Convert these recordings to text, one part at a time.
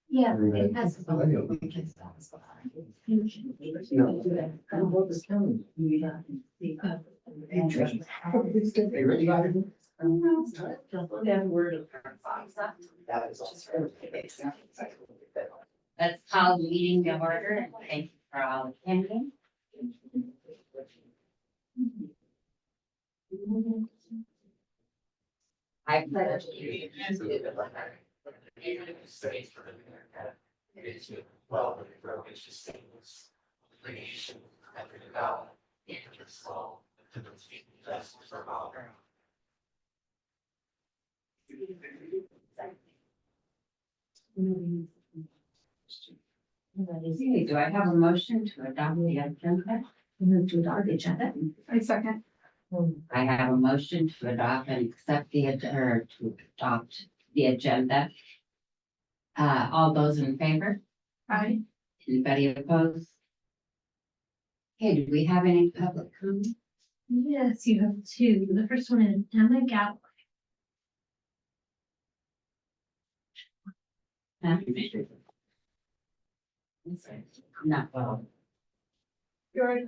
Yeah, it has. Let's call the meeting to order and thank you for all attending. I pledge allegiance to the flag of the United States of America, and to the republic for which it stands, one nation under God, indivisible, with liberty and justice for all. Do I have a motion to adopt the agenda? Move to adopt the agenda. I second. I have a motion to adopt and accept the, or to adopt the agenda. All those in favor? Aye. Anybody opposed? Okay, do we have any public comment? Yes, you have two. The first one is Emma Galway. Not well. You're right.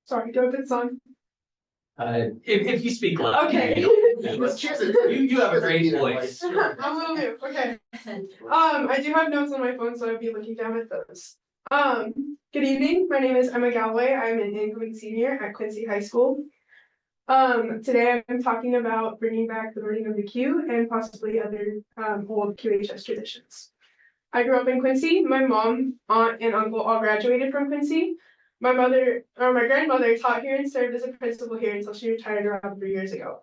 Sorry, do I put this on? If you speak loud. Okay. You have a great voice. I will do, okay. I do have notes on my phone, so I'll be looking down at those. Good evening, my name is Emma Galway. I'm an incoming senior at Quincy High School. Today I'm talking about bringing back the burning of the Q and possibly other old QHS traditions. I grew up in Quincy. My mom, aunt, and uncle all graduated from Quincy. My grandmother taught here and served as a principal here until she retired around 3 years ago.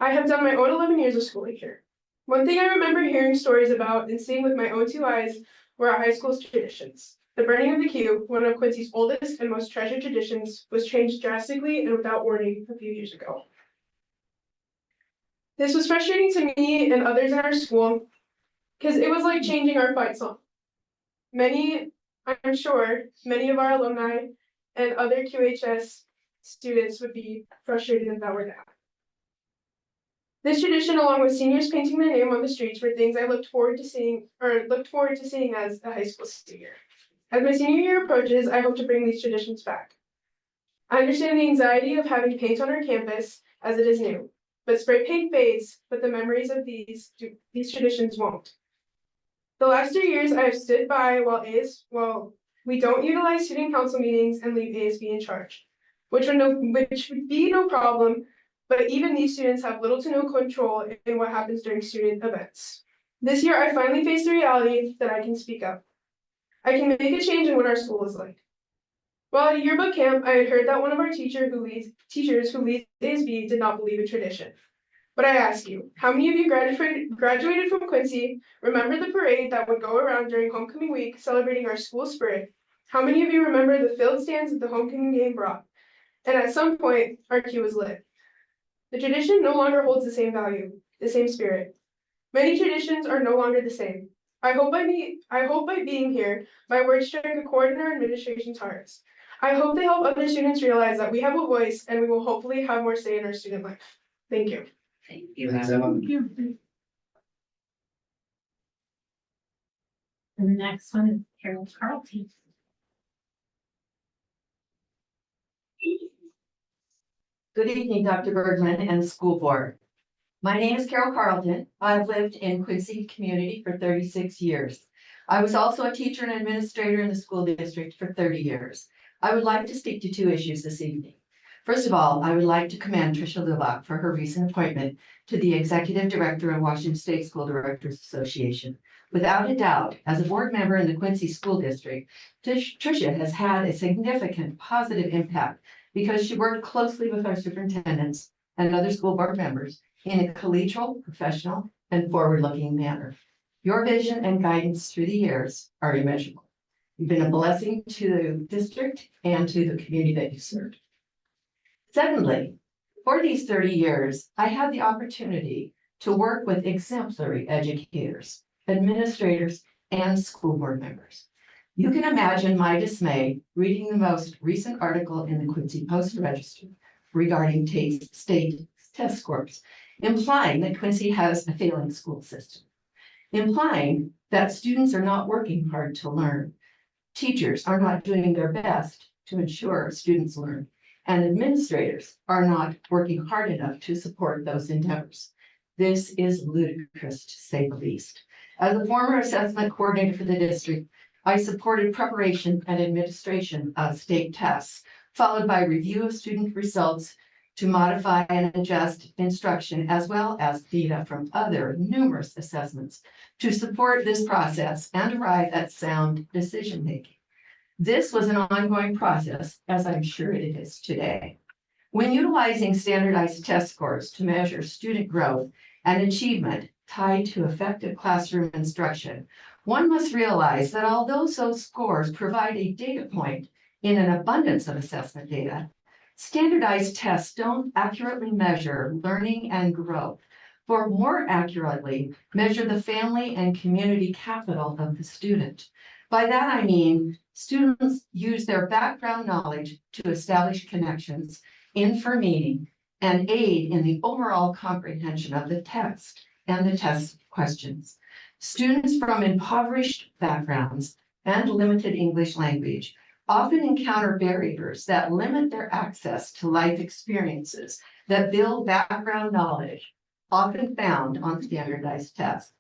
I have done my own 11 years of schooling here. One thing I remember hearing stories about and seeing with my own two eyes were our high school's traditions. The burning of the Q, one of Quincy's oldest and most treasured traditions, was changed drastically and without warning a few years ago. This was frustrating to me and others in our school because it was like changing our fight song. I'm sure many of our alumni and other QHS students would be frustrated if that were to happen. This tradition, along with seniors painting their name on the streets, were things I looked forward to seeing as a high school senior. As my senior year approaches, I hope to bring these traditions back. I understand the anxiety of having paint on our campus as it is new, but spray paint fades, but the memories of these traditions won't. The last 3 years I have stood by while we don't utilize student council meetings and leave ASB in charge, which would be no problem, but even these students have little to no control in what happens during student events. This year I finally faced the reality that I can speak up. I can make a change in what our school is like. While at a yearbook camp, I had heard that one of our teachers who leads ASB did not believe in tradition. But I ask you, how many of you graduated from Quincy, remember the parade that would go around during homecoming week celebrating our school spirit? How many of you remember the filled stands that the homecoming game brought? And at some point, our Q was lit. The tradition no longer holds the same value, the same spirit. Many traditions are no longer the same. I hope by being here, my words strike a chord in our administration's hearts. I hope they help other students realize that we have a voice and we will hopefully have more say in our student life. Thank you. Thank you. Thank you. And the next one is Carol Carlton. Good evening, Dr. Bergman and the school board. My name is Carol Carlton. I've lived in Quincy community for 36 years. I was also a teacher and administrator in the school district for 30 years. I would like to speak to two issues this evening. First of all, I would like to commend Tricia Lubach for her recent appointment to the Executive Director of Washington State School Directors Association. Without a doubt, as a board member in the Quincy School District, Tricia has had a significant positive impact because she worked closely with our superintendents and other school board members in a collegial, professional, and forward-looking manner. Your vision and guidance through the years are immeasurable. You've been a blessing to the district and to the community that you served. Secondly, for these 30 years, I had the opportunity to work with exemplary educators, administrators, and school board members. You can imagine my dismay reading the most recent article in the Quincy Post-Register regarding state test scores, implying that Quincy has a failing school system, implying that students are not working hard to learn, teachers are not doing their best to ensure students learn, and administrators are not working hard enough to support those endeavors. This is ludicrous, to say the least. As a former assessment coordinator for the district, I supported preparation and administration of state tests, followed by review of student results to modify and adjust instruction, as well as data from other numerous assessments to support this process and arrive at sound decision-making. This was an ongoing process, as I'm sure it is today. When utilizing standardized test scores to measure student growth and achievement tied to effective classroom instruction, one must realize that although those scores provide a data point in an abundance of assessment data, standardized tests don't accurately measure learning and growth, or more accurately, measure the family and community capital of the student. By that I mean, students use their background knowledge to establish connections, infer meaning, and aid in the overall comprehension of the text and the test questions. Students from impoverished backgrounds and limited English language often encounter barriers that limit their access to life experiences that build background knowledge, often found on standardized tests.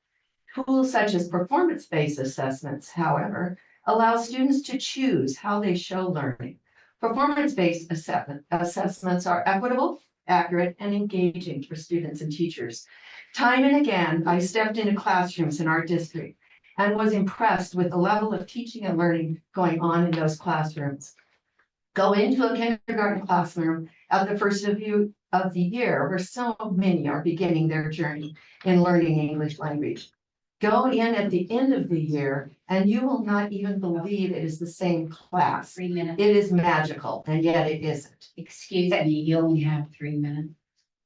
Tools such as performance-based assessments, however, allow students to choose how they show learning. Performance-based assessments are equitable, accurate, and engaging for students and teachers. Time and again, I stepped into classrooms in our district and was impressed with the level of teaching and learning going on in those classrooms. Go into a kindergarten classroom at the first of the year, where so many are beginning their journey in learning English language. Go in at the end of the year, and you will not even believe it is the same class. 3 minutes. It is magical, and yet it isn't. Excuse me, you only have 3 minutes.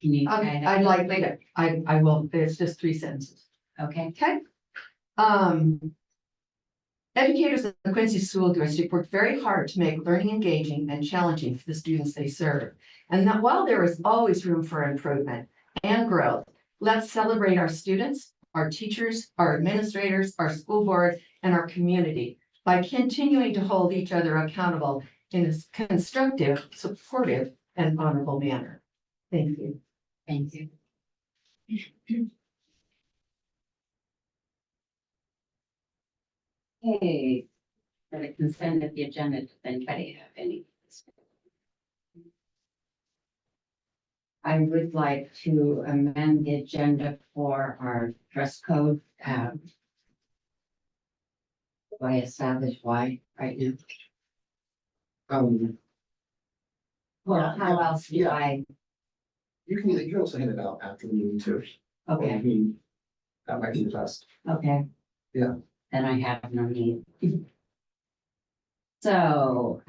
Can you? I'd like later. I will, it's just 3 sentences. Okay, Okay. Educators in the Quincy School District work very hard to make learning engaging and challenging for the students they serve. And that while there is always room for improvement and growth, let's celebrate our students, our teachers, our administrators, our school board, and our community by continuing to hold each other accountable in a constructive, supportive, and honorable manner. Thank you. thank you. Okay, for the consent of the agenda, does anybody have any? I would like to amend the agenda for our dress code. Do I establish why right now? Well, how else do I? You can also hand it out after the meeting too. Okay, That might be the best. okay. Yeah. Then I have no need. So,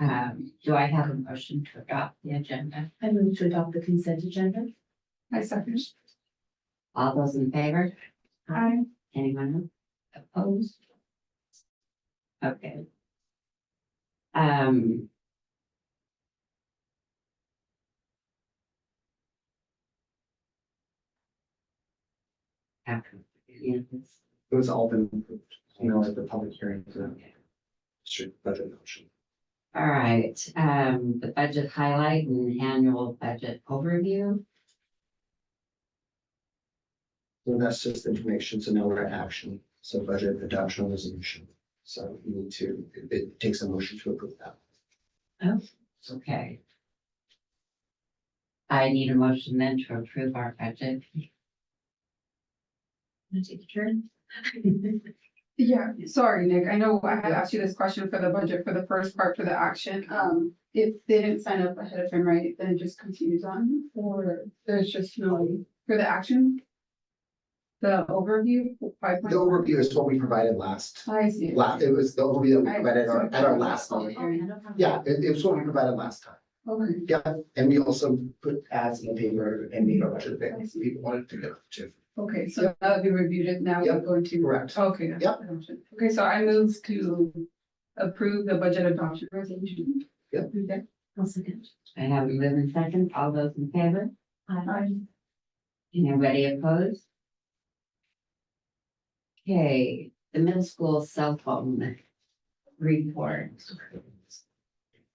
do I have a motion to adopt the agenda? I move to adopt the consent agenda. I second. All those in favor? Aye. Anyone opposed? Okay. After. It was all been, at the public hearing for the district budget motion. All right, the budget highlight and annual budget overview. So that's just information, so now we're at action, so budget adoption resolution. So you need to, it takes a motion to approve that. Oh, okay. I need a motion then to approve our budget. Want to take a turn? Yeah, sorry, Nick. I know I had asked you this question for the budget for the first part for the action. If they didn't sign up ahead of time, right, then it just continues on, or there's just no for the action? The overview, 5.1. The overview is what we provided last, I see. it was the overview that we provided at our last meeting. I don't have. Yeah, it was what we provided last time. Okay, Yeah, and we also put ads in the paper and made our budget available. People wanted to go too. okay, so now that we reviewed it, now we're Yep, going to. correct. Okay. Yep. Okay, so I move to approve the budget adoption resolution. Yep. Okay. I'll second. I have a living second. All those in favor? Aye. Anybody opposed? Okay, the middle school cell phone report.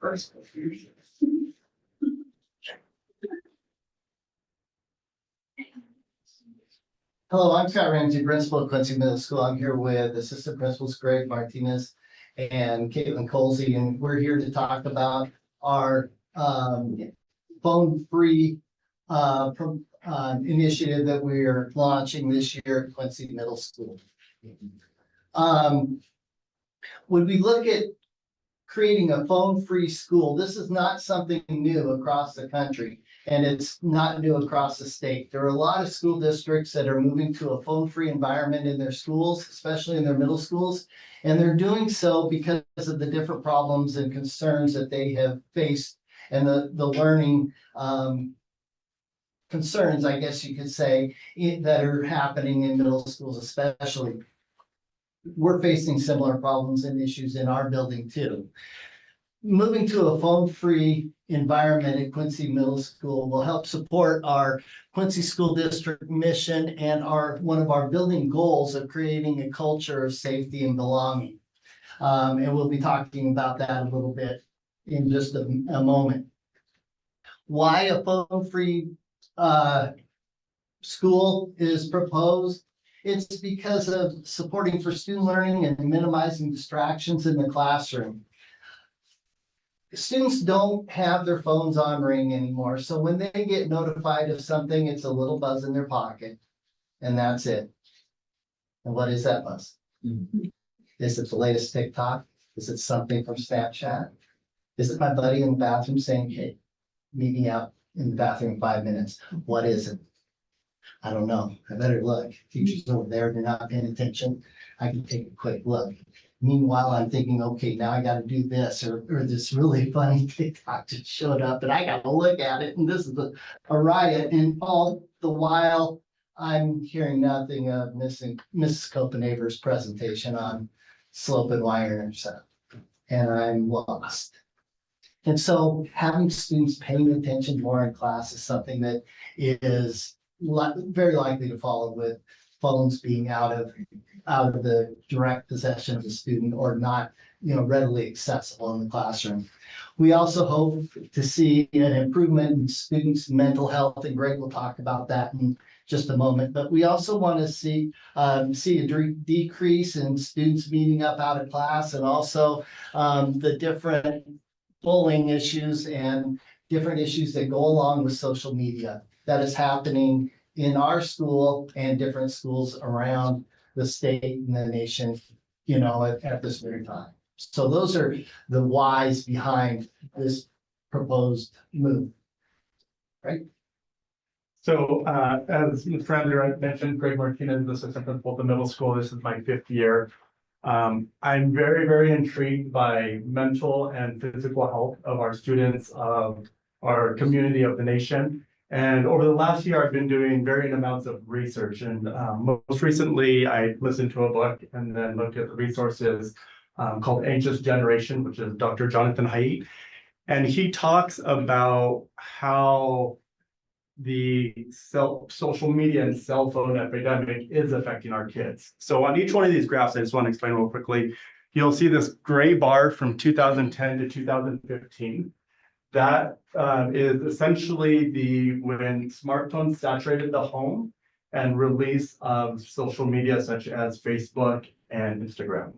First. Hello, I'm Scott Ramsey, principal at Quincy Middle School. I'm here with Assistant Principals Greg Martinez and Caitlin Colsey, and we're here to talk about our phone-free initiative that we are launching this year at Quincy Middle School. When we look at creating a phone-free school, this is not something new across the country. And it's not new across the state. There are a lot of school districts that are moving to a phone-free environment in their schools, especially in their middle schools. And they're doing so because of the different problems and concerns that they have faced and the learning concerns, I guess you could say, that are happening in middle schools especially. We're facing similar problems and issues in our building too. Moving to a phone-free environment at Quincy Middle School will help support our Quincy School District mission and one of our building goals of creating a culture of safety and belonging. And we'll be talking about that a little bit in just a moment. Why a phone-free school is proposed? It's because of supporting for student learning and minimizing distractions in the classroom. Students don't have their phones on ring anymore, so when they get notified of something, it's a little buzz in their pocket, and that's it. And what is that buzz? Is it the latest TikTok? Is it something from Snapchat? Is it my buddy in the bathroom saying, hey, meet me out in the bathroom in 5 minutes? What is it? I don't know. I better look. Teacher's over there, they're not paying attention. I can take a quick look. Meanwhile, I'm thinking, okay, now I gotta do this, or this really funny TikTok just showed up and I gotta look at it, and this is a riot, and all the while I'm hearing nothing of Mrs. Copenaver's presentation on slope and wire intercept, and I'm lost. And so having students paying attention more in class is something that is very likely to follow with phones being out of the direct possession of the student or not, readily accessible in the classroom. We also hope to see an improvement in students' mental health, and Greg will talk about that in just a moment. But we also want to see a decrease in students meeting up out of class, and also the different bullying issues and different issues that go along with social media that is happening in our school and different schools around the state and the nation, at this very time. So those are the whys behind this proposed move. Right? So as Ms. Ramsey mentioned, Greg Martinez, assistant principal at the middle school. This is my 5th year. I'm very, very intrigued by mental and physical health of our students, of our community, of the nation. And over the last year, I've been doing varying amounts of research. And most recently, I listened to a book and then looked at the resources called Anxious Generation, which is Dr. Jonathan Haidt. And he talks about how the social media and cell phone epidemic is affecting our kids. So on each one of these graphs, I just want to explain real quickly. You'll see this gray bar from 2010 to 2015. That is essentially when smartphones saturated the home and release of social media such as Facebook and Instagram.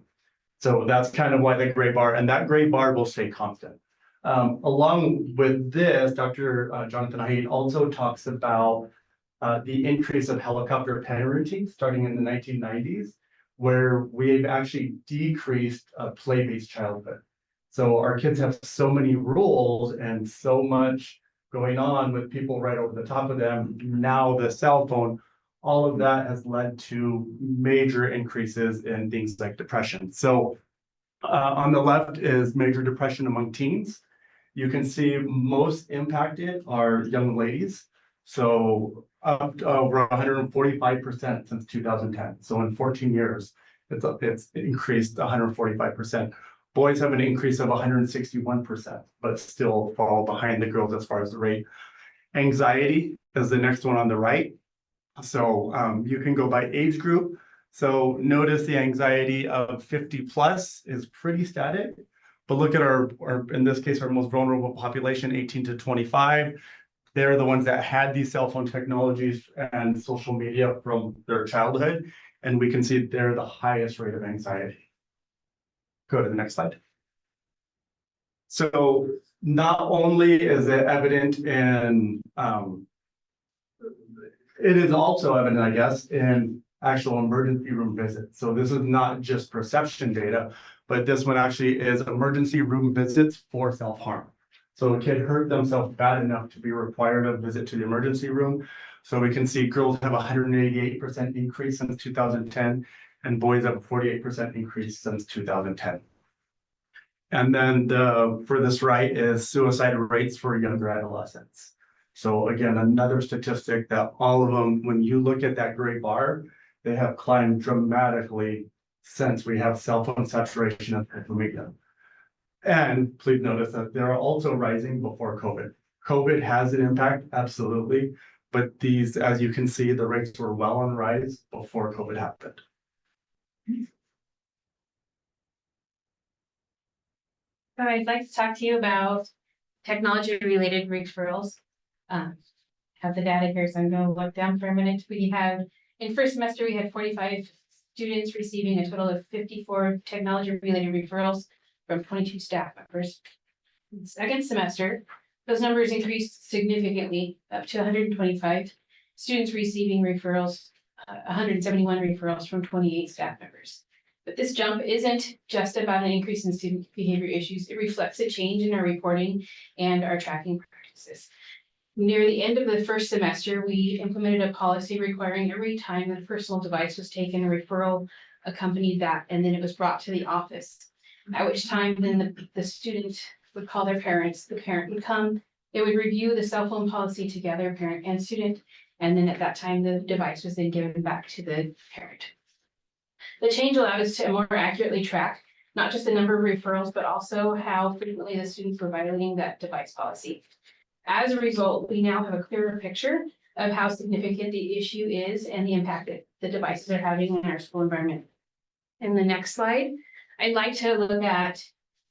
So that's kind of why the gray bar, and that gray bar will stay constant. Along with this, Dr. Jonathan Haidt also talks about the increase of helicopter parenting starting in the 1990s, where we've actually decreased play-based childhood. So our kids have so many rules and so much going on with people right over the top of them. Now the cell phone, all of that has led to major increases in things like depression. So on the left is major depression among teens. You can see most impacted are young ladies. So up to over 145% since 2010. So in 14 years, it's increased 145%. Boys have an increase of 161%, but still fall behind the girls as far as the rate. Anxiety is the next one on the right. So you can go by age group. So notice the anxiety of 50 plus is pretty static. But look at our, in this case, our most vulnerable population, 18 to 25. They're the ones that had these cell phone technologies and social media from their childhood. And we can see they're the highest rate of anxiety. Go to the next slide. So not only is it evident in, it is also evident, I guess, in actual emergency room visits. So this is not just perception data, but this one actually is emergency room visits for self-harm. So a kid hurt themselves bad enough to be required a visit to the emergency room. So we can see girls have 188% increase since 2010, and boys have a 48% increase since 2010. And then the furthest right is suicide rates for younger adolescents. So again, another statistic that all of them, when you look at that gray bar, they have climbed dramatically since we have cell phone saturation and social media. And please notice that they're also rising before COVID. COVID has an impact, absolutely. But these, as you can see, the rates were well on rise before COVID happened. So I'd like to talk to you about technology-related referrals. Have the data here, so I'm going to look down for a minute. We have, in first semester, we had 45 students receiving a total of 54 technology-related referrals from 22 staff members. Second semester, those numbers increased significantly, up to 125 students receiving referrals, 171 referrals from 28 staff members. But this jump isn't just about an increase in student behavior issues. It reflects a change in our reporting and our tracking practices. Near the end of the first semester, we implemented a policy requiring every time that a personal device was taken, a referral accompanied that, and then it was brought to the office. At which time then the student would call their parents, the parent would come, they would review the cell phone policy together, parent and student, and then at that time, the device was then given back to the parent. The change allowed us to more accurately track not just the number of referrals, but also how frequently the students were violating that device policy. As a result, we now have a clearer picture of how significant the issue is and the impact that the devices are having in our school environment. In the next slide, I'd like to look at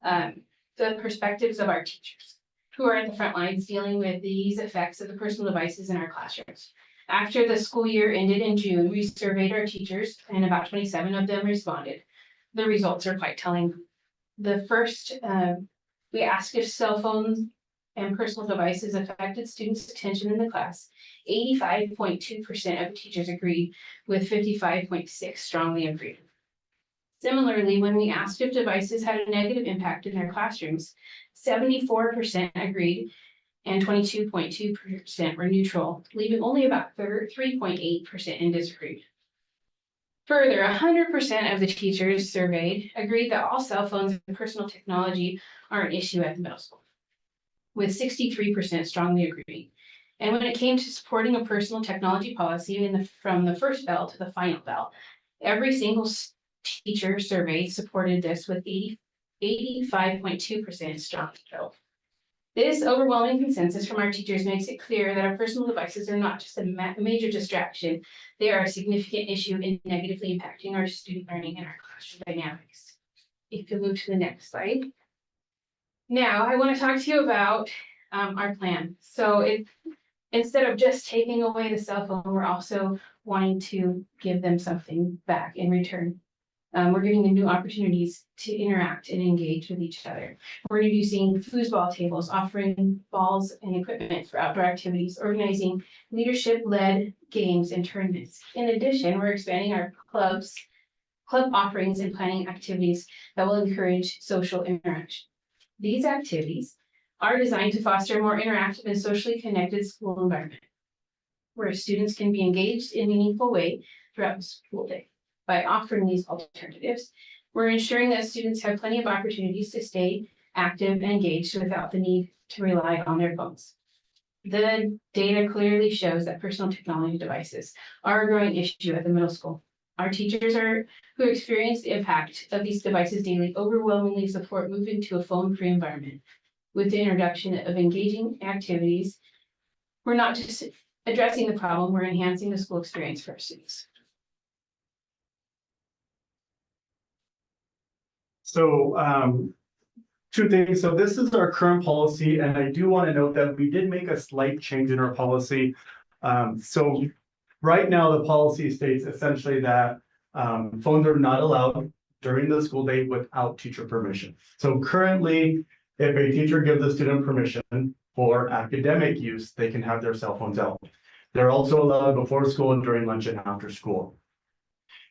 the perspectives of our teachers who are at the front lines dealing with these effects of the personal devices in our classrooms. After the school year ended in June, we surveyed our teachers and about 27 of them responded. The results are quite telling. The first, we asked if cell phones and personal devices affected students' attention in the class. 85.2% of the teachers agreed, with 55.6% strongly agreed. Similarly, when we asked if devices had a negative impact in their classrooms, 74% agreed and 22.2% were neutral, leaving only about 3.8% in disagreed. Further, 100% of the teachers surveyed agreed that all cell phones and personal technology are an issue at the middle school, with 63% strongly agreeing. And when it came to supporting a personal technology policy from the first bell to the final bell, every single teacher surveyed supported this with 85.2% strong vote. This overwhelming consensus from our teachers makes it clear that our personal devices are not just a major distraction, they are a significant issue in negatively impacting our student learning and our classroom dynamics. If you move to the next slide. Now, I want to talk to you about our plan. So instead of just taking away the cell phone, we're also wanting to give them something back in return. We're giving them new opportunities to interact and engage with each other. We're introducing foosball tables, offering balls and equipment for outdoor activities, organizing leadership-led games and tournaments. In addition, we're expanding our club offerings and planning activities that will encourage social interaction. These activities are designed to foster a more interactive and socially connected school environment, where students can be engaged in a meaningful way throughout the school day. By offering these alternatives, we're ensuring that students have plenty of opportunities to stay active and engaged without the need to rely on their phones. The data clearly shows that personal technology devices are a growing issue at the middle school. Our teachers who experience the impact of these devices daily overwhelmingly support moving to a phone-free environment. With the introduction of engaging activities, we're not just addressing the problem, we're enhancing the school experience for our students. So, two things. So this is our current policy, and I do want to note that we did make a slight change in our policy. So right now, the policy states essentially that phones are not allowed during the school day without teacher permission. So currently, if a teacher gives a student permission for academic use, they can have their cell phones out. They're also allowed before school and during lunch and after school.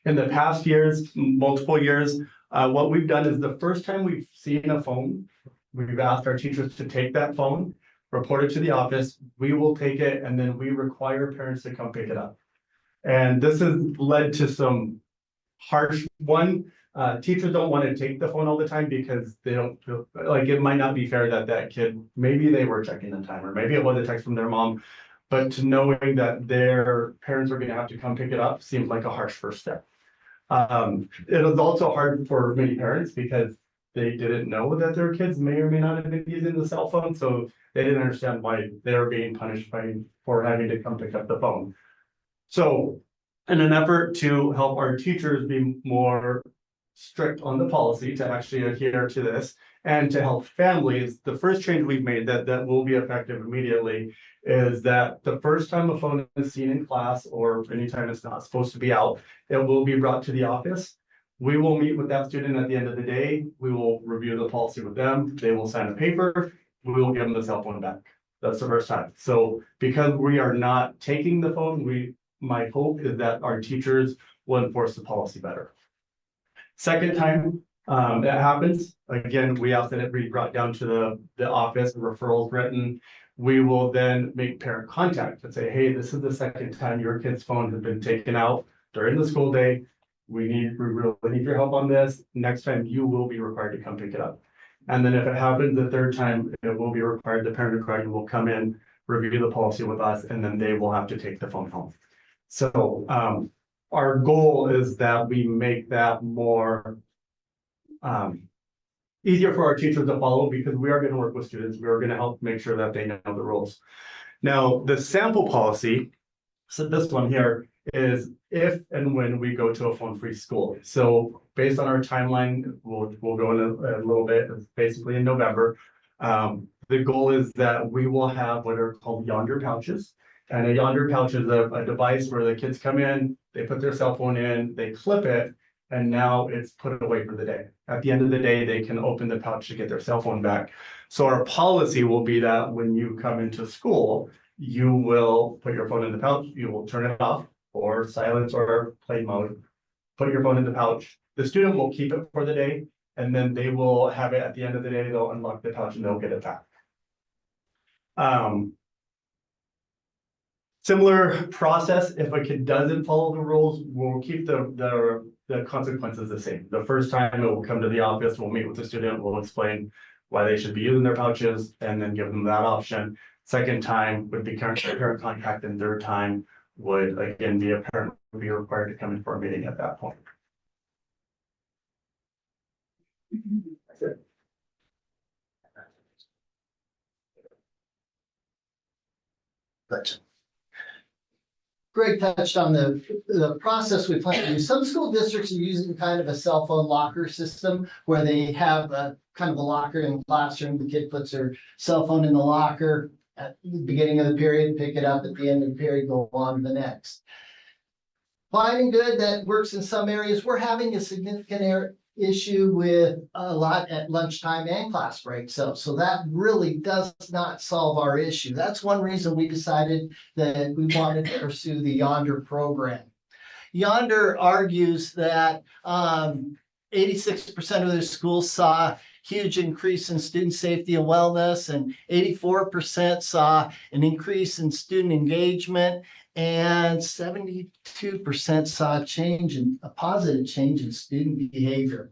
In the past years, multiple years, what we've done is the first time we've seen a phone, we've asked our teachers to take that phone, report it to the office, we will take it, and then we require parents to come pick it up. And this has led to some harsh, teachers don't want to take the phone all the time because they don't feel like it might not be fair that that kid, maybe they were checking the time, or maybe it was a text from their mom, but to knowing that their parents are going to have to come pick it up seems like a harsh first step. It was also hard for many parents because they didn't know that their kids may or may not have been using the cell phone, so they didn't understand why they were being punished for having to come pick up the phone. So in an effort to help our teachers be more strict on the policy to actually adhere to this and to help families, the first change we've made that will be effective immediately is that the first time a phone is seen in class or anytime it's not supposed to be out, it will be brought to the office. We will meet with that student at the end of the day. We will review the policy with them. They will sign a paper. We will give them the cell phone back. That's the first time. So because we are not taking the phone, my hope is that our teachers will enforce the policy better. Second time that happens, again, we ask that it be brought down to the office, referrals written. We will then make parent contact and say, hey, this is the second time your kid's phone has been taken out during the school day. We really need your help on this. Next time you will be required to come pick it up. And then if it happens the third time, it will be required, the parent required will come in, review the policy with us, and then they will have to take the phone home. So our goal is that we make that more easier for our teachers to follow because we are going to work with students. We are going to help make sure that they know the rules. Now, the sample policy, so this one here is if and when we go to a phone-free school. So based on our timeline, we'll go in a little bit, it's basically in November. The goal is that we will have what are called yonder pouches. And a yonder pouch is a device where the kids come in, they put their cell phone in, they clip it, and now it's put away for the day. At the end of the day, they can open the pouch to get their cell phone back. So our policy will be that when you come into school, you will put your phone in the pouch, you will turn it off or silence or play mode, put your phone in the pouch. The student will keep it for the day, and then they will have it at the end of the day, they'll unlock the pouch and they'll get it back. Similar process, if a kid doesn't follow the rules, we'll keep the consequences the same. The first time it will come to the office, we'll meet with the student, we'll explain why they should be using their pouches and then give them that option. Second time would be parent contact, and third time would again be a parent would be required to come in for a meeting at that point. That's it. But Greg touched on the process we plan to use. Some school districts are using kind of a cell phone locker system where they have a kind of a locker in the classroom. The kid puts their cell phone in the locker at the beginning of the period, pick it up at the end of the period, go on to the next. Fine and good, that works in some areas. We're having a significant issue with a lot at lunchtime and class break. So that really does not solve our issue. That's one reason we decided that we wanted to pursue the Yonder program. Yonder argues that 86% of their schools saw huge increase in student safety and wellness, and 84% saw an increase in student engagement, and 72% saw a positive change in student behavior.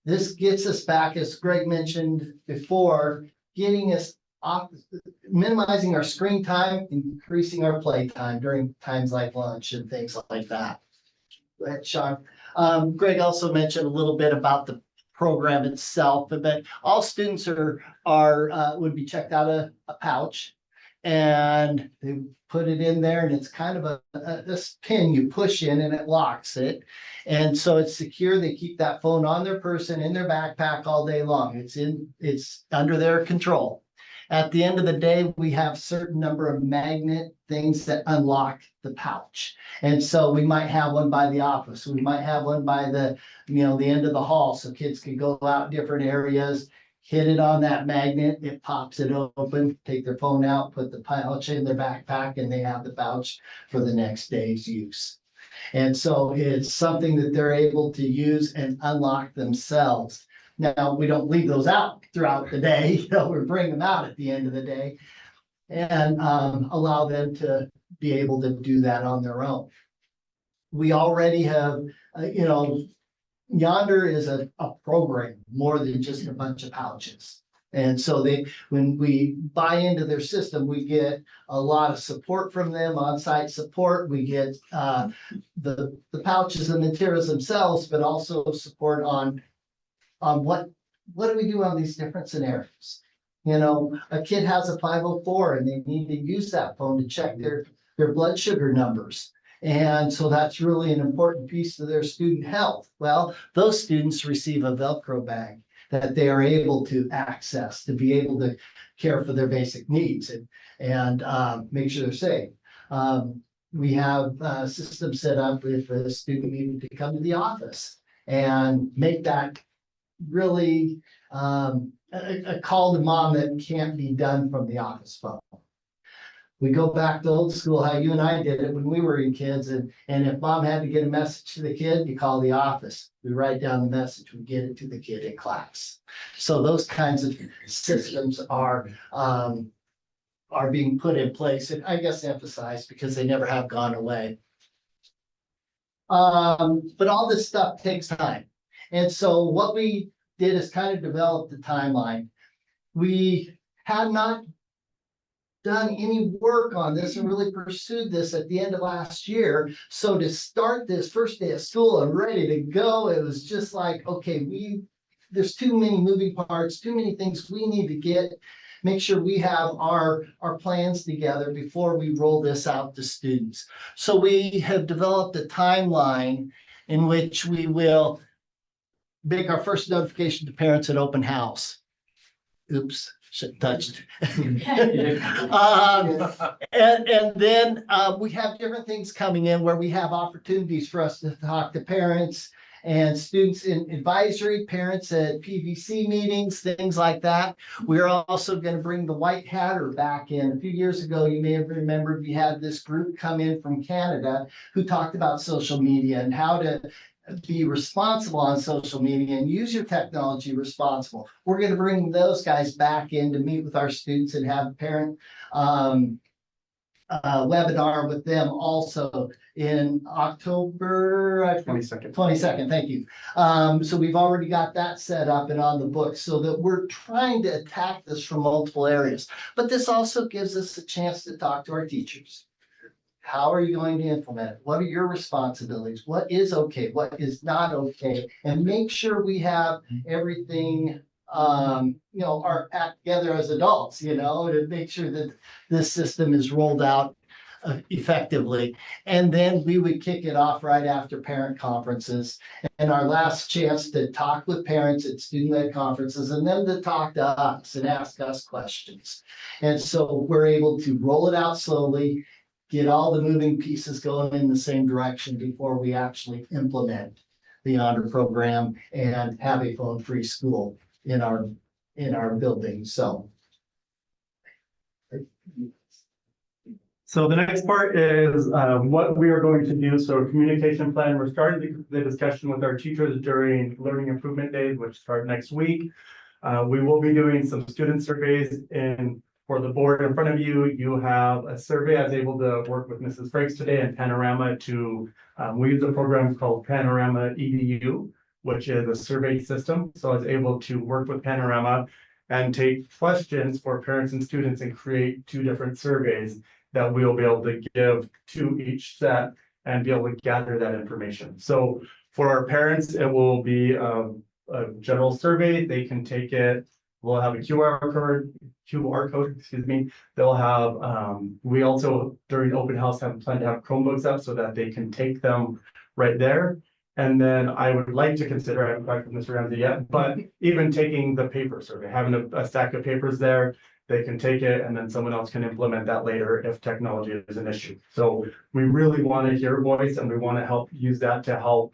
This gets us back, as Greg mentioned before, getting us off, minimizing our screen time, increasing our play time during times like lunch and things like that. Go ahead, Sean. Greg also mentioned a little bit about the program itself, but all students would be checked out a pouch, and they put it in there, and it's kind of this pin you push in and it locks it. And so it's secure. They keep that phone on their person in their backpack all day long. It's under their control. At the end of the day, we have certain number of magnet things that unlock the pouch. And so we might have one by the office. We might have one by the end of the hall, so kids can go out different areas, hit it on that magnet, it pops it open, take their phone out, put the pouch in their backpack, and they have the pouch for the next day's use. And so it's something that they're able to use and unlock themselves. Now, we don't leave those out throughout the day, we bring them out at the end of the day and allow them to be able to do that on their own. We already have, Yonder is a program more than just a bunch of pouches. And so when we buy into their system, we get a lot of support from them, on-site support. We get the pouches and materials themselves, but also support on what do we do on these different scenarios? A kid has a 504 and they need to use that phone to check their blood sugar numbers. And so that's really an important piece of their student health. Well, those students receive a Velcro bag that they are able to access to be able to care for their basic needs and make sure they're safe. We have a system set up if a student needed to come to the office and make that really a call to mom that can't be done from the office phone. We go back to old school, how you and I did it when we were in kids, and if mom had to get a message to the kid, you call the office. We write down the message, we get it to the kid in class. So those kinds of systems are being put in place, and I guess emphasized because they never have gone away. But all this stuff takes time. And so what we did is kind of develop the timeline. We had not done any work on this and really pursued this at the end of last year. So to start this first day of school and ready to go, it was just like, okay, there's too many moving parts, too many things we need to make sure we have our plans together before we roll this out to students. So we have developed a timeline in which we will make our first notification to parents at open house. Oops, shit touched. And then we have different things coming in where we have opportunities for us to talk to parents and students in advisory, parents at PVC meetings, things like that. We're also going to bring the White Hatter back in. A few years ago, you may have remembered we had this group come in from Canada who talked about social media and how to be responsible on social media and use your technology responsible. We're going to bring those guys back in to meet with our students and have a parent webinar with them also in October 22nd. Thank you. So we've already got that set up and on the books so that we're trying to attack this from multiple areas. But this also gives us a chance to talk to our teachers. How are you going to implement it? What are your responsibilities? What is okay? What is not okay? And make sure we have everything, our act together as adults, to make sure that this system is rolled out effectively. And then we would kick it off right after parent conferences and our last chance to talk with parents at student-led conferences and then to talk to us and ask us questions. And so we're able to roll it out slowly, get all the moving pieces going in the same direction before we actually implement the honor program and have a phone-free school in our building. So the next part is what we are going to do. So communication plan, we're starting the discussion with our teachers during learning improvement days, which start next week. We will be doing some student surveys for the board in front of you. You have a survey. I was able to work with Mrs. Frakes today and Panorama we use a program called Panorama EDU which is a survey system. So I was able to work with Panorama and take questions for parents and students and create 2 different surveys that we'll be able to give to each set and be able to gather that information. So for our parents, it will be a general survey. They can take it. We'll have a QR code, excuse me. They'll have, we also during open house have planned to have Chromebooks up so that they can take them right there. And then I would like to consider, I haven't talked with Mr. Ramsey yet, but even taking the paper survey, having a stack of papers there, they can take it and then someone else can implement that later if technology is an issue. So we really want to hear voice and we want to help use that to help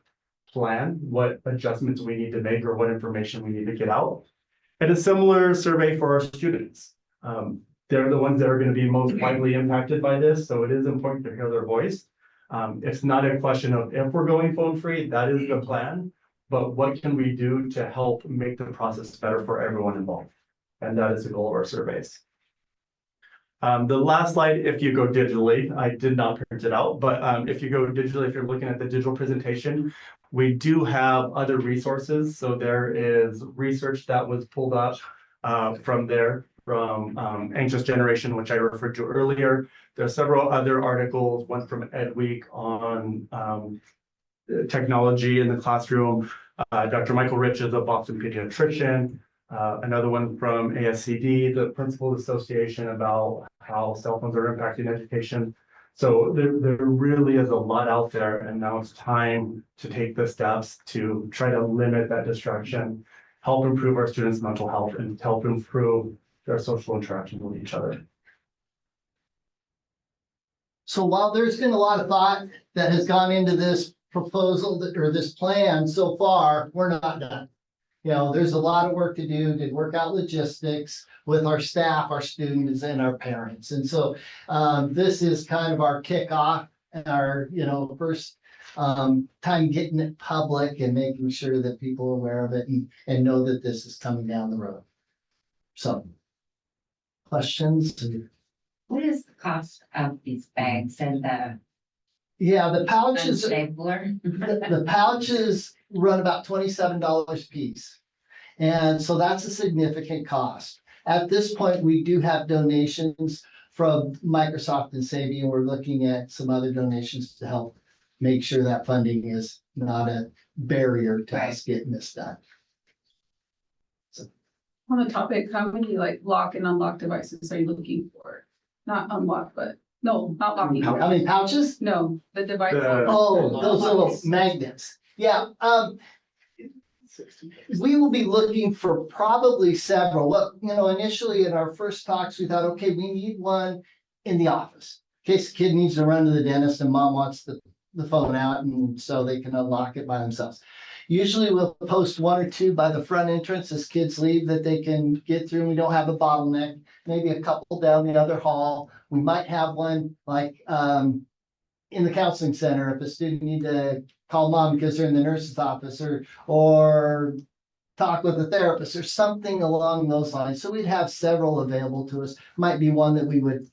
plan what adjustments we need to make or what information we need to get out. And a similar survey for our students. They're the ones that are going to be most widely impacted by this, so it is important to hear their voice. It's not a question of if we're going phone free, that is the plan, but what can we do to help make the process better for everyone involved? And that is the goal of our surveys. The last slide, if you go digitally, I did not print it out, but if you go digitally, if you're looking at the digital presentation, we do have other resources. So there is research that was pulled up from there, from Anxious Generation, which I referred to earlier. There are several other articles, one from Ed Week on technology in the classroom. Dr. Michael Rich is a Boston pediatrician. Another one from ASCD, the Principal Association, about how cell phones are impacting education. So there really is a lot out there, and now it's time to take the steps to try to limit that distraction, help improve our students' mental health, and help improve their social interactions with each other. So while there's been a lot of thought that has gone into this proposal or this plan so far, we're not done. You know, there's a lot of work to do to work out logistics with our staff, our students, and our parents. And so this is kind of our kickoff and our, first time getting it public and making sure that people are aware of it and know that this is coming down the road. So, questions? What is the cost of these bags and the Yeah, the pouches. stapler? The pouches run about $27 a piece. And so that's a significant cost. At this point, we do have donations from Microsoft and Savvy, and we're looking at some other donations to help make sure that funding is not a barrier to us getting this done. On the topic, how many like lock and unlock devices are you looking for? Not unlock, but no, not locking. How many pouches? No, the device. Oh, those little magnets. Yeah, we will be looking for probably several. Well, initially in our first talks, we thought, okay, we need one in the office. In case the kid needs to run to the dentist and mom wants the phone out and so they can unlock it by themselves. Usually we'll post 1 or 2 by the front entrance as kids leave that they can get through and we don't have a bottleneck. Maybe a couple down the other hall. We might have one like in the counseling center if a student needs to call mom because they're in the nurse's office or talk with a therapist or something along those lines. So we'd have several available to us. Might be one that we would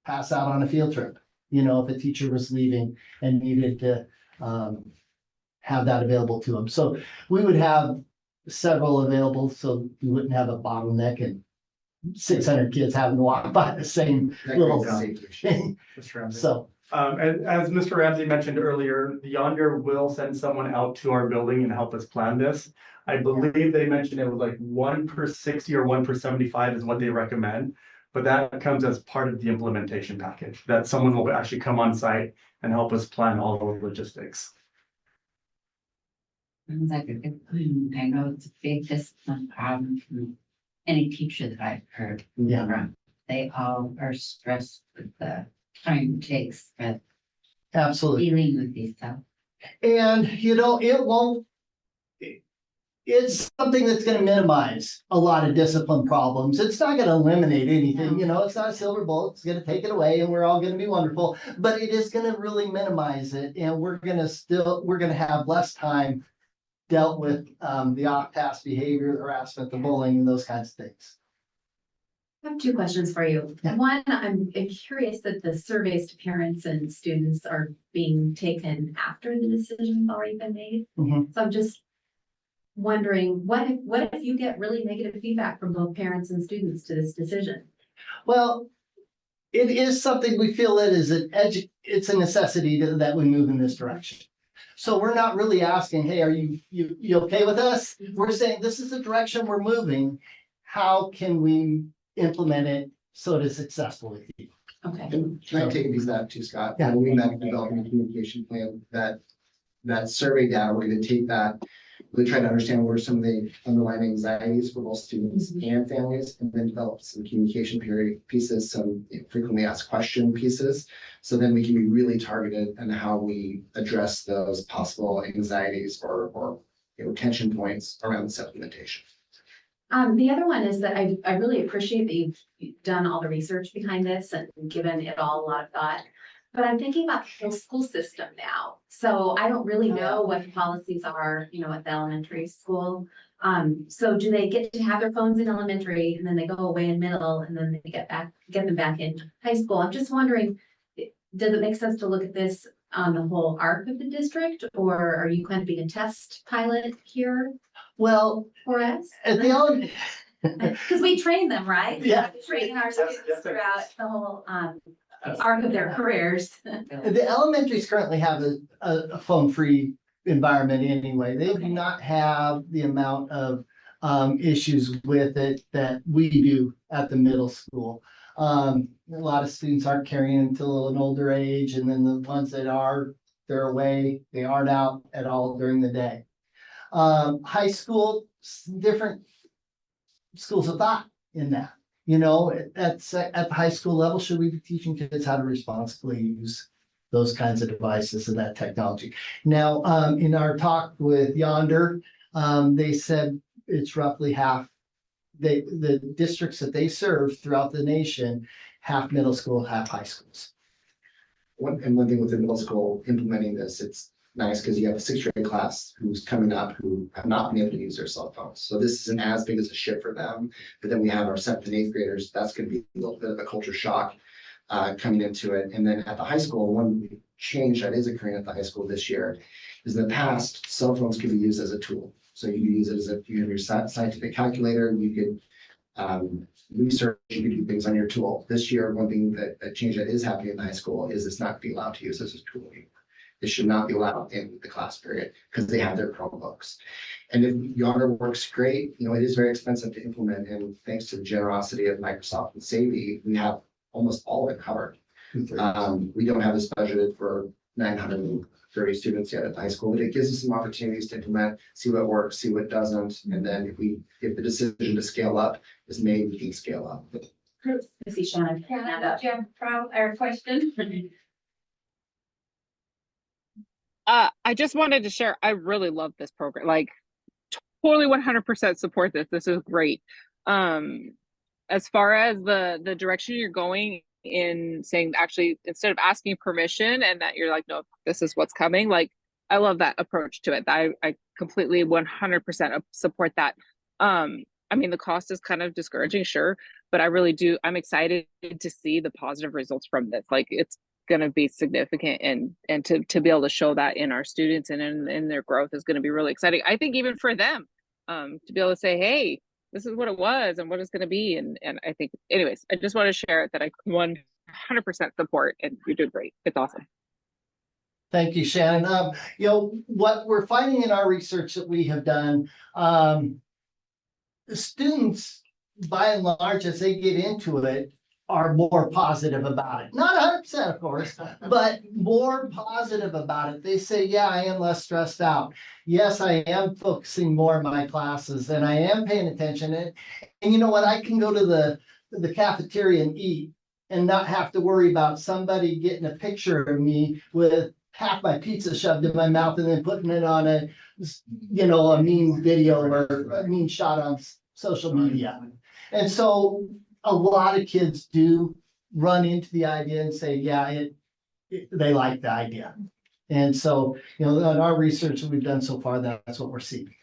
pass out on a field trip, if a teacher was leaving and needed to have that available to them. So we would have several available so we wouldn't have a bottleneck and 600 kids having to walk by the same little thing. So. And as Mr. Ramsey mentioned earlier, Yonder will send someone out to our building and help us plan this. I believe they mentioned it was like 1 per 60 or 1 per 75 is what they recommend. But that comes as part of the implementation package, that someone will actually come on site and help us plan all the logistics. Sounds like a good plan. I know it's a big discipline problem from any teacher that I've heard. Yeah. They all are stressed with the time it takes for Absolutely. dealing with these stuff. And, it's something that's going to minimize a lot of discipline problems. It's not going to eliminate anything, it's not a silver bullet. It's going to take it away and we're all going to be wonderful, but it is going to really minimize it. And we're going to have less time dealt with the off-task behavior, the harassment, the bullying, and those kinds of things. I have 2 questions for you. Yeah. One, I'm curious that the surveys to parents and students are being taken after the decision's already been made. Mhm. So I'm just wondering, what if you get really negative feedback from both parents and students to this decision? Well, it is something we feel it is it's a necessity that we move in this direction. So we're not really asking, hey, are you okay with us? We're saying this is the direction we're moving. How can we implement it so it is successful with you? Okay. And can I take a piece of that too, Scott? Yeah. When we met and developed a communication plan, that survey data, we're gonna take that, really try to understand what are some of the underlying anxieties for both students and families, and then develop some communication period pieces, some frequently asked question pieces. So then we can be really targeted in how we address those possible anxieties or tension points around this implementation. The other one is that I really appreciate that you've done all the research behind this and given it all a lot of thought. But I'm thinking about the whole school system now. So I don't really know what the policies are, at the elementary school. So do they get to have their phones in elementary and then they go away in middle and then they get them back in high school? I'm just wondering, does it make sense to look at this on the whole arc of the district, or are you kind of being a test pilot here Well, for us? at the Because we train them, right? Yeah. We train our students throughout the whole arc of their careers. The elementaries currently have a phone-free environment anyway. They do not have the amount of issues with it that we do at the middle school. A lot of students aren't carrying until an older age, and then the ones that are, they're away. They aren't out at all during the day. High school, different schools of thought in that. At the high school level, should we be teaching kids how to responsibly use those kinds of devices and that technology? Now, in our talk with Yonder, they said it's roughly half. The districts that they serve throughout the nation, half middle school, half high schools. One thing with the middle school implementing this, it's nice because you have a 6th grade class who's coming up who have not been able to use their cell phones. So this isn't as big as a shift for them. But then we have our 7th and 8th graders. That's going to be a little bit of a culture shock coming into it. And then at the high school, one change that is occurring at the high school this year is in the past, cell phones could be used as a tool. So you could use it as you have your scientific calculator, you could research, you could do things on your tool. This year, one thing that change that is happening in the high school is it's not being allowed to use as a tool anymore. It should not be allowed in the class period because they have their Chromebooks. And if Yonder works great, it is very expensive to implement. And thanks to the generosity of Microsoft and Savvy, we have almost all of it covered. We don't have this budgeted for 930 students yet at the high school, but it gives us some opportunities to implement, see what works, see what doesn't. And then if the decision to scale up is made, we can scale up. I see Shannon. hand up. Do you have a problem or a question? I just wanted to share, I really love this program, like totally 100% support this. This is great. As far as the direction you're going in saying, actually, instead of asking permission and that you're like, no, this is what's coming. Like, I love that approach to it. I completely 100% support that. I mean, the cost is kind of discouraging, sure, but I really do. I'm excited to see the positive results from this. Like, it's going to be significant, and to be able to show that in our students and in their growth is going to be really exciting. I think even for them, to be able to say, hey, this is what it was and what it's going to be. And I think, anyways, I just want to share it that I 100% support, and you're doing great. It's awesome. Thank you, Shannon. What we're finding in our research that we have done, the students, by and large, as they get into it, are more positive about it. Not 100%, of course, but more positive about it. They say, yeah, I am less stressed out. Yes, I am focusing more on my classes and I am paying attention. And you know what? I can go to the cafeteria and eat and not have to worry about somebody getting a picture of me with half my pizza shoved in my mouth and then putting it on a mean video or a mean shot on social media. And so a lot of kids do run into the idea and say, yeah, they like the idea. And so, in our research that we've done so far, that's what we're seeing.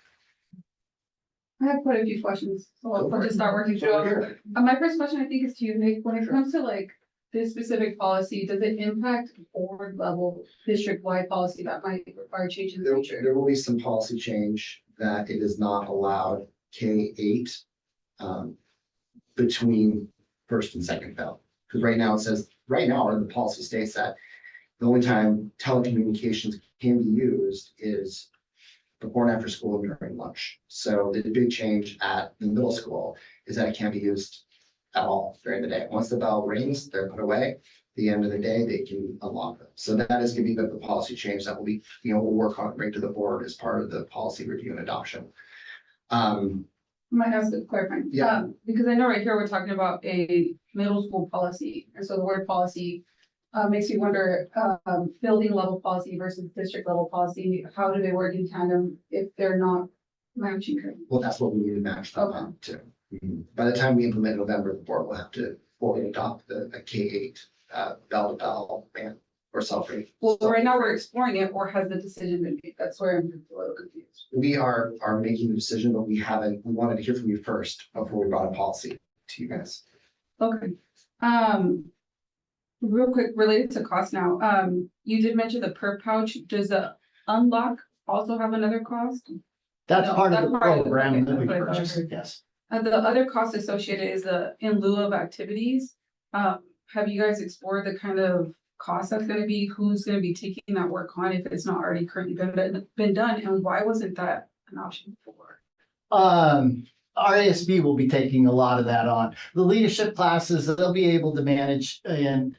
I have quite a few questions, so I'll just start working through. My first question, I think, is to you, Nick. When it comes to like this specific policy, does it impact board level district wide policy that might require changes? There will be some policy change that it is not allowed K-8 between first and second bell. Because right now it says, right now, the policy states that the only time telecommunications can be used is before and after school and during lunch. So the big change at the middle school is that it can't be used at all during the day. Once the bell rings, they're put away. At the end of the day, they can unlock them. So that is going to be the policy change that will be, we'll work on, bring to the board as part of the policy review and adoption. Might ask a clarifying. Yeah. Because I know right here, we're talking about a middle school policy, and so the word policy makes you wonder, building level policy versus district level policy, how do they work in tandem if they're not matching? Well, that's what we need to match them up to. By the time we implement November, the board will have to fully adopt a K-8 bell to bell and or self-read. Well, right now we're exploring it, or has the decision been made? That's where I'm a little confused. We are making the decision, but we wanted to hear from you first before we brought a policy to you guys. Okay. Real quick, related to cost now, you did mention the per pouch. Does the unlock also have another cost? That's No, part of that's the part of it. program Okay, that we that's what I thought. purchased, yes. The other cost associated is the in lieu of activities. Have you guys explored the kind of cost that's gonna be, who's gonna be taking that work on if it's not already currently been done, and why wasn't that an option before? Our ASB will be taking a lot of that on. The leadership classes, they'll be able to manage and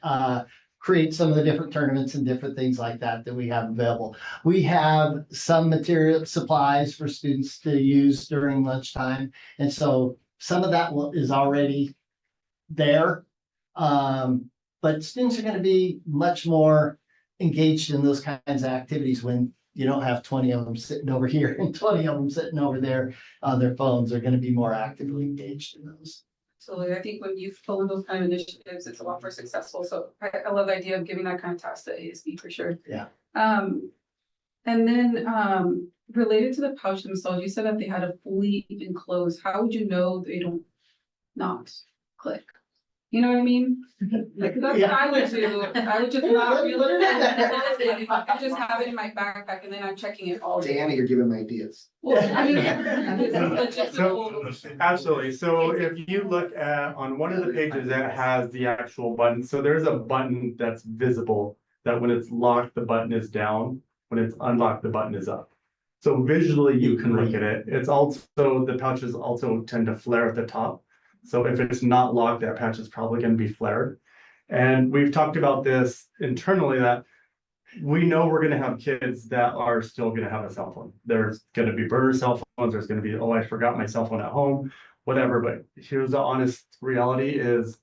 create some of the different tournaments and different things like that we have available. We have some material supplies for students to use during lunchtime. And so some of that is already there. But students are going to be much more engaged in those kinds of activities when you don't have 20 of them sitting over here and 20 of them sitting over there on their phones. They're going to be more actively engaged in those. So I think when you pull in those kind of initiatives, it's a lot more successful. So I love the idea of giving that kind of task to ASB for sure. Yeah. And then related to the pouch themselves, you said that they had a fully enclosed. How would you know they don't not click? You know what I mean? Like, that's what I would do. I would just not reload it. I just have it in my backpack and then I'm checking it all day. Diana, you're giving me ideas. Well, I mean, So, absolutely. So if you look at, on one of the pages that has the actual button, so there's a button that's visible, that when it's locked, the button is down. When it's unlocked, the button is up. So visually, you can look at it. It's also, the pouches also tend to flare at the top. So if it's not locked, that patch is probably going to be flared. And we've talked about this internally, that we know we're going to have kids that are still going to have a cell phone. There's going to be burner cell phones. There's going to be, oh, I forgot my cell phone at home, whatever. But here's the honest reality is,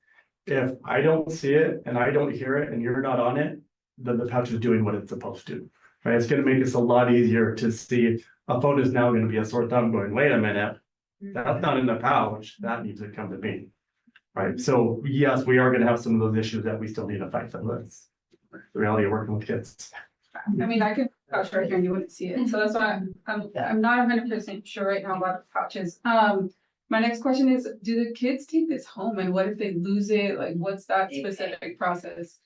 if I don't see it and I don't hear it and you're not on it, then the pouch is doing what it's supposed to. Right? It's going to make us a lot easier to see. A phone is now going to be a sore thumb going, wait a minute, that's not in the pouch, that needs to come to me. Right, so yes, we are gonna have some of those issues that we still need to fight them. That's the reality of working with kids. I mean, I could pouch right here and you wouldn't see it. So that's why I'm not 100% sure right now about the pouches. My next question is, do the kids take this home and what if they lose it? Like, what's that specific process?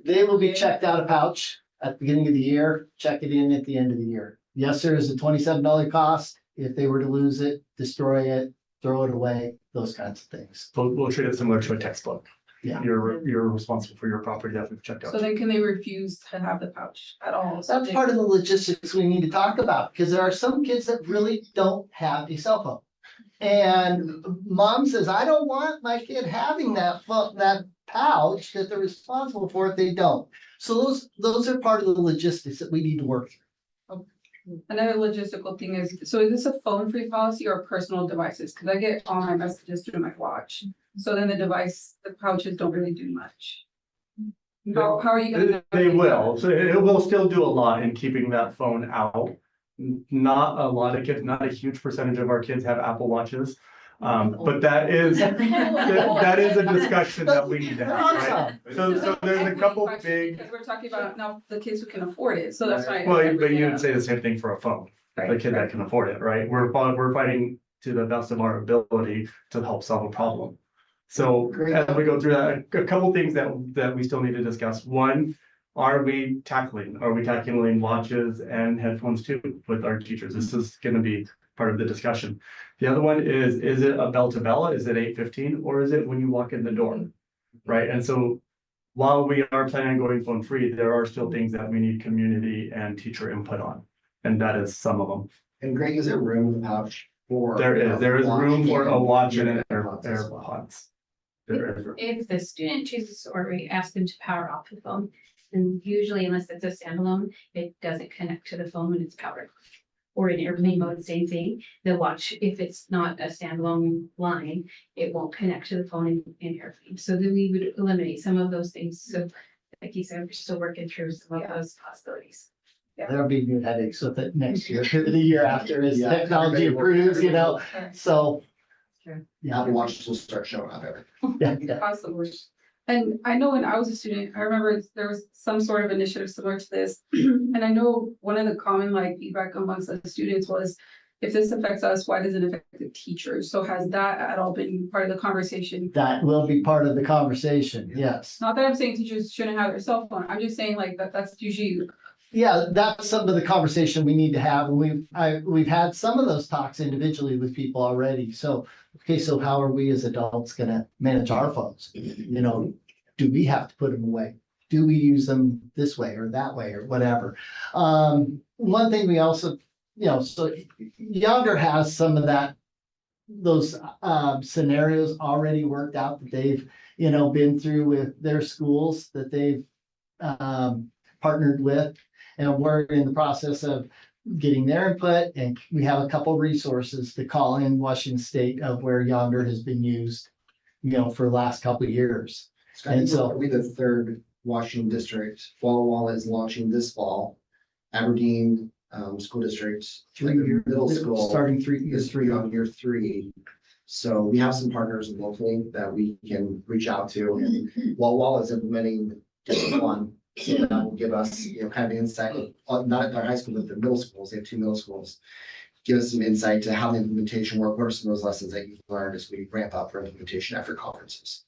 They will be checked out a pouch at the beginning of the year, check it in at the end of the year. Yes, there is a $27 cost. If they were to lose it, destroy it, throw it away, those kinds of things. We'll treat it similar to a textbook. Yeah. You're responsible for your property that we've checked out. So then can they refuse to have the pouch at all? So That's part of the logistics we need to talk about, because there are some kids that really don't have a cell phone. And mom says, I don't want my kid having that pouch that they're responsible for if they don't. So those are part of the logistics that we need to work through. Another logistical thing is, so is this a phone-free policy or personal devices? Because I get all my messages through my watch. So then the pouches don't really do much. How are you gonna? They will, so it will still do a lot in keeping that phone out. Not a lot of kids, not a huge percentage of our kids have Apple Watches. But that is a discussion that we need to have, right? So there's a couple big. Because we're talking about now the kids who can afford it, so that's why. Well, but you would say the same thing for a phone, the kid that can afford it, right? We're fighting to the best of our ability to help solve a problem. So as we go through that, a couple things that we still need to discuss. One, are we tackling watches and headphones too with our teachers? This is going to be part of the discussion. The other one is it a bell to bell? Is it 8:15, or is it when you walk in the door? Right, and so while we are planning on going phone free, there are still things that we need community and teacher input on. And that is some of them. And Greg, is there room in the pouch for? There is room for a watch and an AirPods as well? AirPods. There is room. If the student chooses, or we ask them to power off the phone, and usually unless it's a standalone, it doesn't connect to the phone when it's powered. Or in airplane mode, same thing. The watch, if it's not a standalone line, it won't connect to the phone in airplane. So then we would eliminate some of those things. So like you said, we're still working through some of those possibilities. There'll be new headaches with it next year, the year after as Yeah. technology improves, you know, so. Sure. Yeah, Apple Watches will start showing up every. yeah. That's the worst. And I know when I was a student, I remember there was some sort of initiative similar to this. And I know one of the common like feedback amongst the students was, if this affects us, why does it affect the teachers? So has that at all been part of the conversation? That will be part of the conversation, yes. Not that I'm saying teachers shouldn't have their cell phone. I'm just saying like that's usually. Yeah, that's some of the conversation we need to have, and we've had some of those talks individually with people already, so. Okay, so how are we as adults gonna manage our phones? You know, do we have to put them away? Do we use them this way or that way or whatever? One thing we also, you know, so Younger has some of that, those scenarios already worked out that they've, you know, been through with their schools that they've partnered with. And we're in the process of getting their input, and we have a couple resources to call in Washington State of where Yonder has been used, you know, for the last couple of years. And so we the third Washington district. Walla Walla is launching this fall. Aberdeen school district, like middle school. Starting year is three. on year 3. So we have some partners locally that we can reach out to, and Walla Walla is implementing just one. So that will give us, you know, kind of insight, not at our high school, but the middle schools. They have 2 middle schools. Give us some insight to how the implementation work. What are some of those lessons that you've learned as we ramp up for implementation after conferences?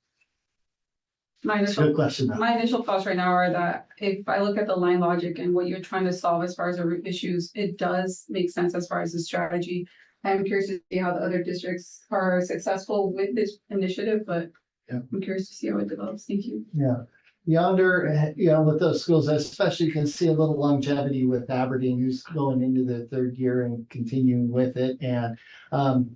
My That's a good question. though. My initial thoughts right now are that if I look at the line logic and what you're trying to solve as far as the root issues, it does make sense as far as the strategy. I'm curious to see how the other districts are successful with this initiative, but Yeah. I'm curious to see how it develops. Thank you. Yeah, Yonder, you know, with those schools, especially you can see a little longevity with Aberdeen, who's going into their 3rd year and continuing with it. And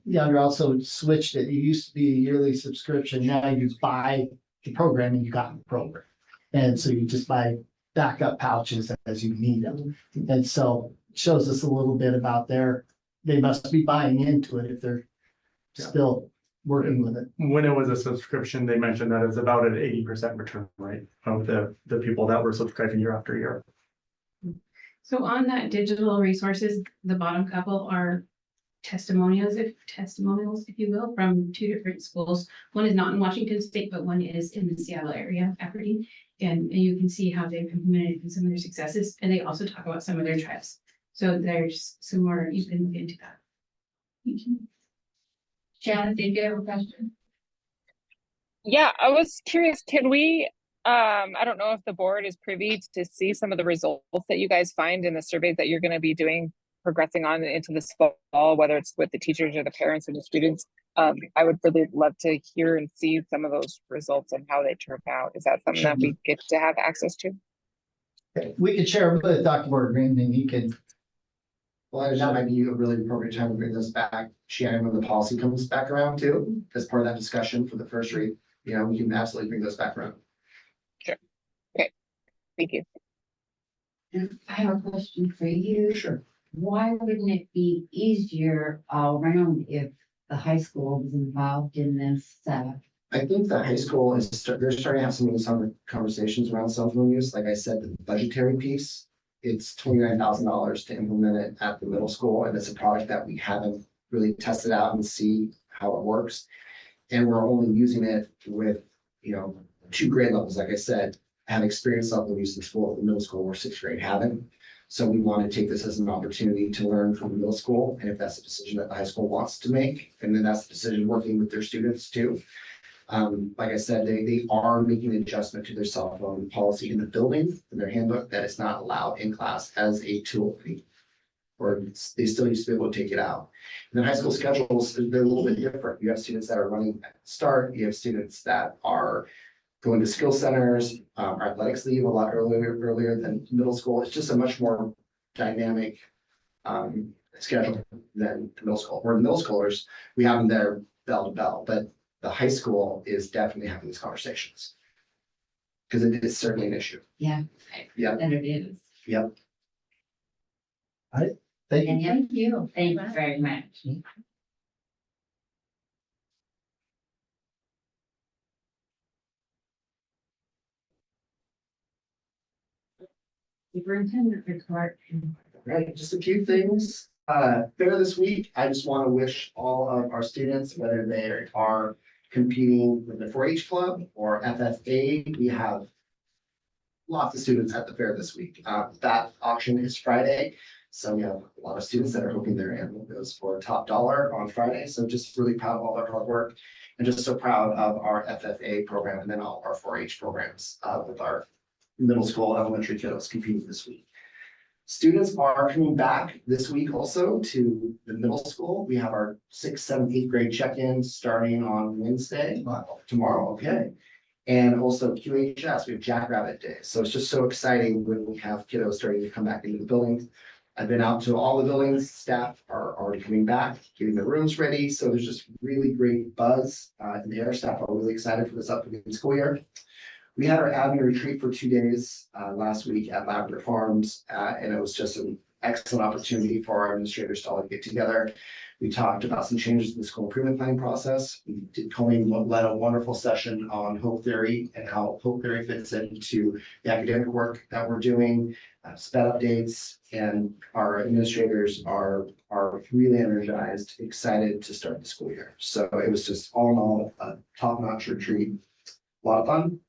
Yonder also switched it. It used to be a yearly subscription. Now you buy the program and you got the program. And so you just buy backup pouches as you need them. And so it shows us a little bit about they must be buying into it if they're still working with it. When it was a subscription, they mentioned that it's about an 80% return rate of the people that were subscribing year after year. So on that digital resources, the bottom couple are testimonials, if you will, from 2 different schools. One is not in Washington State, but one is in the Seattle area, Aberdeen. And you can see how they've implemented and some of their successes. And they also talk about some of their trials. So there's some more you can look into that. Thank you. Shannon, did you have a question? Yeah, I was curious, can we, I don't know if the board is privy to see some of the results that you guys find in the surveys that you're going to be doing, progressing on into this fall, whether it's with the teachers or the parents or the students. I would really love to hear and see some of those results and how they turn out. Is that something that we get to have access to? We could share with Dr. Borgren and he could. Well, that might be a really appropriate time to bring this back, Shannon, when the policy comes back around too, as part of that discussion for the first read. You know, we can absolutely bring those back around. Sure. Okay. Thank you. And I have a question for you. Sure. Why wouldn't it be easier all around if the high school was involved in this? I think the high school they're starting to have some conversations around cell phone use. Like I said, the budgetary piece, it's $29,000 to implement it at the middle school. And it's a product that we haven't really tested out and see how it works. And we're only using it with, you know, 2 grade levels. Like I said, have experienced cell phone use in school, the middle school, where 6th grade haven't. So we want to take this as an opportunity to learn from the middle school. And if that's a decision that the high school wants to make, and then that's the decision working with their students too. Like I said, they are making an adjustment to their cell phone policy in the building, in their handbook, that it's not allowed in class as a tool. or they still used to be able to take it out. And then high school schedules, they're a little bit different. You have students that are running at the start, you have students that are going to skill centers, athletics leave a lot earlier than middle school. It's just a much more dynamic schedule than the middle school. Or the middle schoolers, we have them there bell to bell, but the high school is definitely having these conversations. Because it is certainly an issue. Yeah. Yeah. And it is. Yep. Thank you. And thank you. Thank you very much. Superintendent report. Right, just a few things. Fair this week, I just want to wish all of our students, whether they are competing with the 4-H club or FFA, we have lots of students at the fair this week. That auction is Friday. So we have a lot of students that are hoping their animal goes for top dollar on Friday. So just really proud of all their hard work and just so proud of our FFA program and then all our 4-H programs with our middle school, elementary kiddos competing this week. Students are coming back this week also to the middle school. We have our 6th, 7th, 8th grade check-ins starting on Wednesday, tomorrow, okay. And also QHS, we have Jackrabbit Day. So it's just so exciting when we have kiddos starting to come back into the buildings. I've been out to all the buildings, staff are already coming back, getting the rooms ready. So there's just really great buzz in the air. Staff are really excited for this upcoming school year. We had our admin retreat for 2 days last week at Lavender Farms, and it was just an excellent opportunity for our administrators to all get together. We talked about some changes in the school improvement planning process. Colleen led a wonderful session on hope theory and how hope theory fits into the academic work that we're doing, sped updates, and our administrators are really energized, excited to start the school year. So it was just all in all a top-notch retreat, a lot of fun.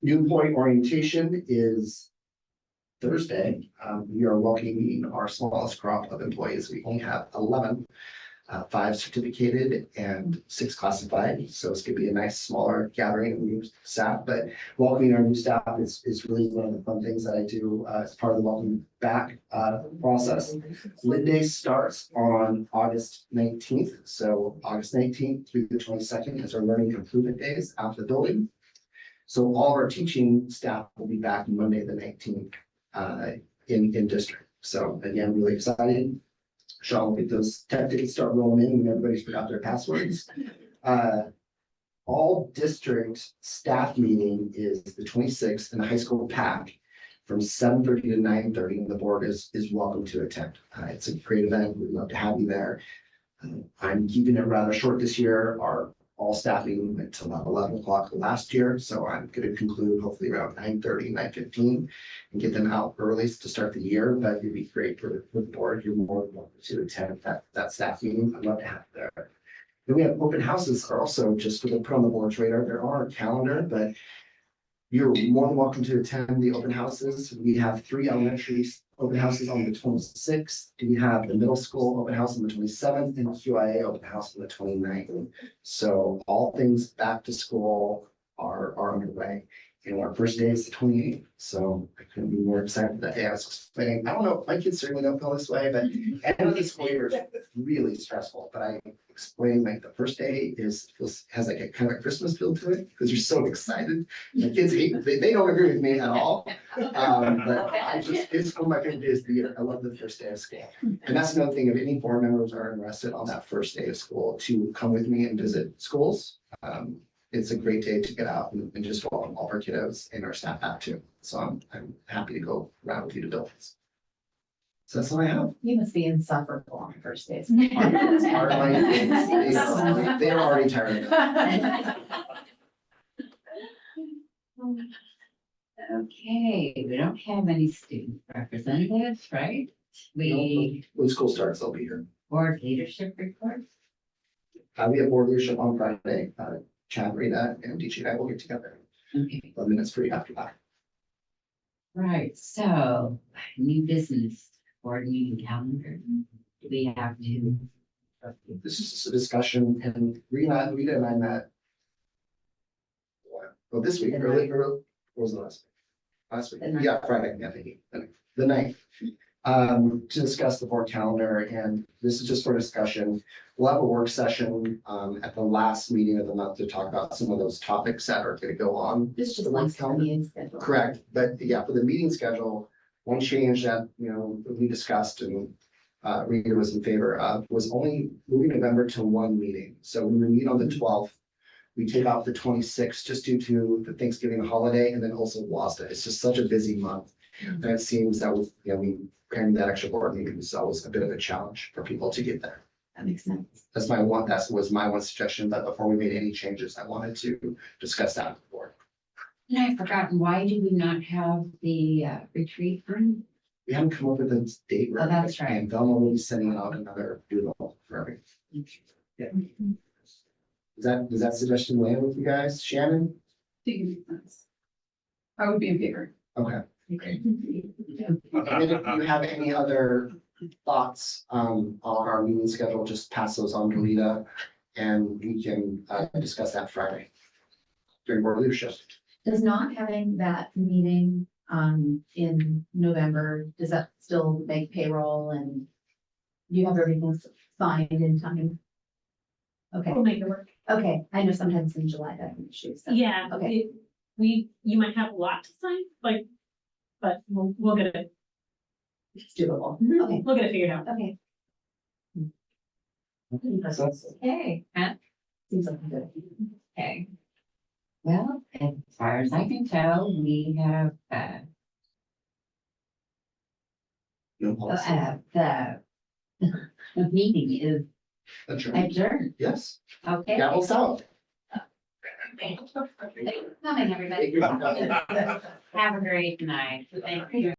New employee orientation is Thursday. We are welcoming our smallest crop of employees. We only have 11, 5 certificated and 6 classified. So it's going to be a nice smaller gathering of new staff, but welcoming our new staff is really one of the fun things that I do as part of the welcome back process. Lit Day starts on August 19th. So August 19th through the 22nd is our learning improvement days after the building. So all of our teaching staff will be back Monday, the 19th in district. So again, really excited. Sean will get those tech tickets start rolling in when everybody's forgot their passwords. All district staff meeting is the 26th in the high school PAC from 7:30 to 9:30, and the board is welcome to attend. It's a great event. We'd love to have you there. I'm keeping it rather short this year. Our all staff meeting went till about 11 o'clock last year. So I'm going to conclude hopefully around 9:30, 9:15 and get them out early to start the year. But it'd be great for the board. You're more than welcome to attend that staff meeting. I'd love to have you there. And we have open houses are also just for the put on the board's radar. They're on our calendar, but you're more than welcome to attend the open houses. We have 3 elementary open houses on the 26th. We have the middle school open house on the 27th and QIA open house on the 29th. So all things back to school are underway. And our first day is the 28th. So I couldn't be more excited for that day. I was explaining, I don't know, my kids certainly don't feel this way, but end of the school year is really stressful. But I explained like the first day has like a kind of Christmas feel to it because you're so excited. My kids they don't agree with me at all. But it's one of my favorite days of the year. I love the first day of school. And that's another thing, if any board members are interested on that first day of school to come with me and visit schools. It's a great day to get out and just welcome all our kiddos and our staff out too. So I'm happy to go around with you to buildings. So that's all I have. You must be insufferable on the first days. They are already tired of it. Okay, we don't have any student representatives, right? When school starts, I'll be here. Board leadership reports. We have board leadership on Friday. Chad, Rita, and DJ and I will get together. Okay, 11 minutes free after that. right, so new business board meeting calendar. Do we have to? This is just a discussion, and Rita and I met. Well, this week, early, what was the last week? Last week, The ninth. yeah, Friday, yeah, thank you. The ninth. To discuss the board calendar, and this is just for discussion. We'll have a work session, at the last meeting of the month to talk about some of those topics that are gonna go on. This just the work likes the calendar. meeting schedule. Correct, but yeah, for the meeting schedule, one change that, we discussed and Rita was in favor of was only moving November to one meeting. So we would meet on the 12th. We take off the 26th just due to the Thanksgiving holiday and then also WASDA. It's just such a busy month. And it seems that with, we crammed that extra board meeting is always a bit of a challenge for people to get there. That makes sense. That was my one suggestion, but before we made any changes, I wanted to discuss that with the board. And I've forgotten, why do we not have the retreat room? We haven't come up with a date. Oh, that's right. And Velma will be sending out another doodle for everything. Yeah. Does that suggestion land with you guys? Shannon? think it makes sense. I would be in favor. Okay. And then if you have any other thoughts on our meeting schedule, just pass those on to Rita and we can discuss that Friday during board leadership. Does not having that meeting in November, does that still make payroll and you have everything signed in time? Okay, We'll make it work. okay, I know sometimes in July that can issue, so. Yeah, Okay. you might have a lot to sign, like, but we'll get it, It's doable, okay, we'll get it figured out. okay. Okay, Matt? Seems like a good. Okay. Well, as far as I can tell, we have, No policy. the meeting is Adjourned. adjourned. Yes. Okay. Gavel's out. Thanks for coming, everybody. Have a great night. Thank you.